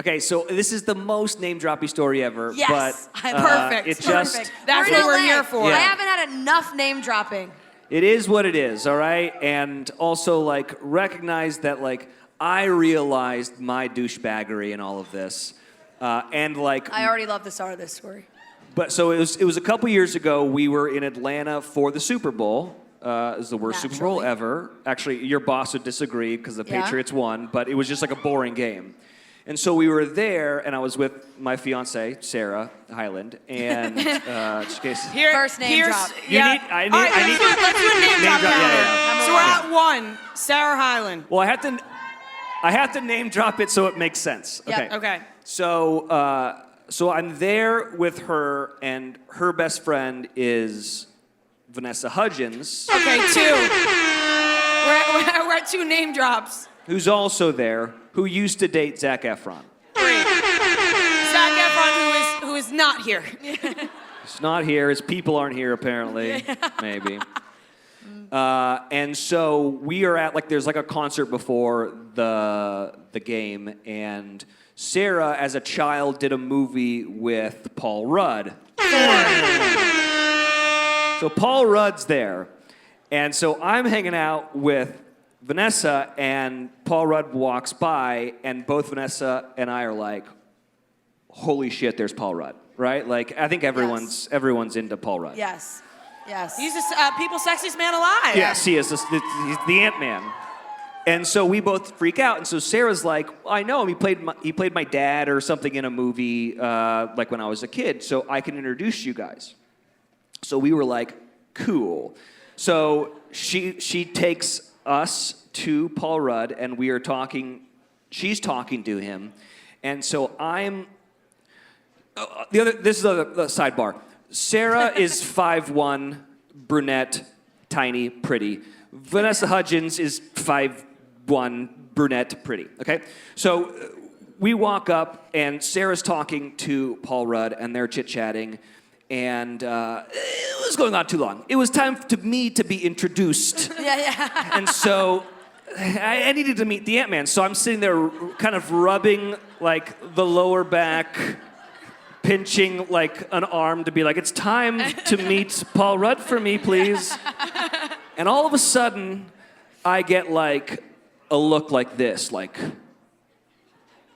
Okay, so this is the most name-droppy story ever. Yes, but perfect. It just Perfect. That's what we're here for. I haven't had enough name dropping. it is what it is. All right, and also like recognize that like I realized my douchebaggery in all of this, and like I already love the start of this story. But so it was a couple years ago. We were in Atlanta for the Super Bowl. It was the worst Super Bowl ever. Actually, your boss would disagree because the Patriots won, but it was just like a boring game. And so we were there, and I was with my fiancée, Sarah Hyland, and just in case. First name drop. I need. Let's do a name drop. Yeah. So we're at 1, Sarah Hyland. Well, I have to name drop it so it makes sense. Yep. Okay. Okay. So I'm there with her, and her best friend is Vanessa Hudgens. Okay, 2. We're at 2 name drops. Who's also there, who used to date Zac Efron. 3. Zac Efron, who is not here. He's not here. His people aren't here, apparently. Maybe. And so we are at, like, there's like a concert before the game, and Sarah, as a child, did a movie with Paul Rudd. So Paul Rudd's there. And so I'm hanging out with Vanessa, and Paul Rudd walks by, and both Vanessa and I are like, holy shit, there's Paul Rudd, right? Like, I think everyone's into Paul Rudd. Yes. Yes. He's the people's sexiest man alive. Yes, he is. He's the Ant-Man. And so we both freak out. And so Sarah's like, I know him. He played my dad or something in a movie like when I was a kid, so I can introduce you guys. So we were like, cool. So she takes us to Paul Rudd, and we are talking. She's talking to him. And so I'm... This is the sidebar. Sarah is 5'1", brunette, tiny, pretty. Vanessa Hudgens is 5'1", brunette, pretty. Okay? So we walk up, and Sarah's talking to Paul Rudd, and they're chit-chatting, and it was going on too long. It was time to me to be introduced. Yeah. And so I needed to meet the Ant-Man. So I'm sitting there kind of rubbing, like, the lower back, pinching like an arm to be like, it's time to meet Paul Rudd for me, please. And all of a sudden, I get like a look like this, like,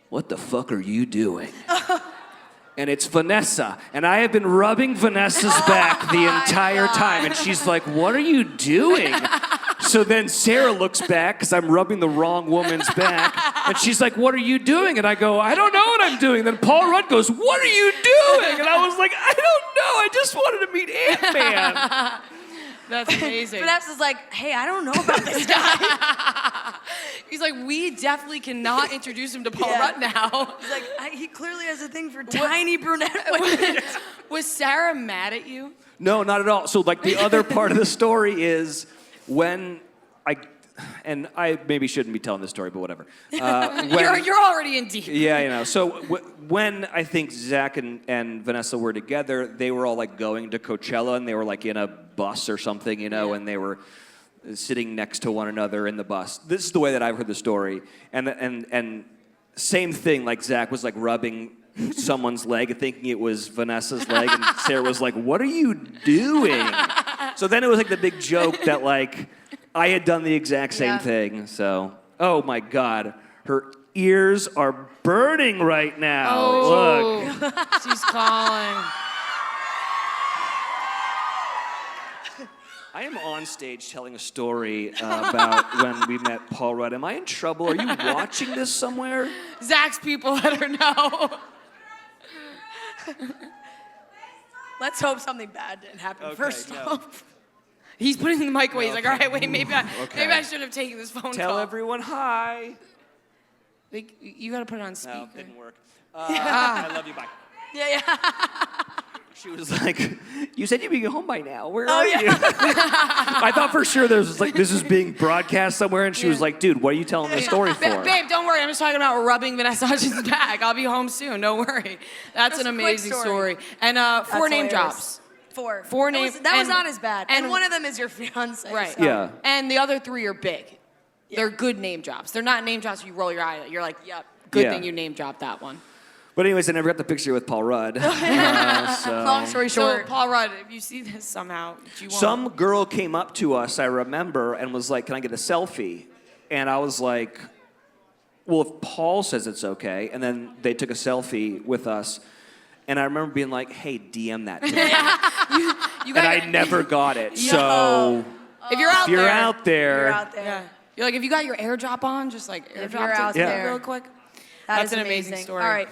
what the fuck are you doing? And it's Vanessa. And I have been rubbing Vanessa's back the entire time. And she's like, what are you doing? So then Sarah looks back, because I'm rubbing the wrong woman's back, and she's like, what are you doing? And I go, I don't know what I'm doing. Then Paul Rudd goes, what are you doing? And I was like, I don't know. I just wanted to meet Ant-Man. That's amazing. Vanessa's like, hey, I don't know about this guy. He's like, we definitely cannot introduce him to Paul Rudd now. He's like, he clearly has a thing for tiny brunette women. Was Sarah mad at you? No, not at all. So like the other part of the story is when I maybe shouldn't be telling this story, but whatever. You're already in deep. Yeah, you know. So when I think Zach and Vanessa were together, they were all like going to Coachella, and they were like in a bus or something, you know, and they were sitting next to one another in the bus. This is the way that I've heard the story, and same thing. Like Zach was like rubbing someone's leg, thinking it was Vanessa's leg, and Sarah was like, "What are you doing?" So then it was like the big joke that like I had done the exact same thing. So, oh my God, her ears are burning right now. Oh, look, she's calling. I am on stage telling a story about when we met Paul Rudd. Am I in trouble? Are you watching this somewhere? Zach's people let her know. Let's hope something bad didn't happen first off. He's putting the mic away. He's like, all right, wait, maybe I should have taken this phone call. Tell everyone hi. You got to put it on speaker. No, it didn't work. I love you, bye. Yeah. She was like, you said you'd be home by now. Where are you? I thought for sure this was being broadcast somewhere, and she was like, dude, what are you telling the story for? Babe, don't worry. I'm just talking about rubbing Vanessa Hudgens' back. I'll be home soon. Don't worry. That's an amazing story. And 4 name drops. 4. 4 names. That was not as bad. And one of them is your fiance. Right. So. Yeah. And the other 3 are big. They're good name drops. They're not name drops where you roll your eye. You're like, yep. Good Yeah. thing you name dropped that one. But anyways, I never got the picture with Paul Rudd. Long story So, short. Paul Rudd, if you see this somehow, do you want... Some girl came up to us, I remember, and was like, "Can I get a selfie?" And I was like, "Well, if Paul says it's okay." And then they took a selfie with us. And I remember being like, "Hey, DM that to me." And I never got it. So if you're out if you're there, out there, You're out there. yeah. You're like, if you got your airdrop on, just like If airdrop you're it out to me there. real quick. That That's is an amazing story. All right.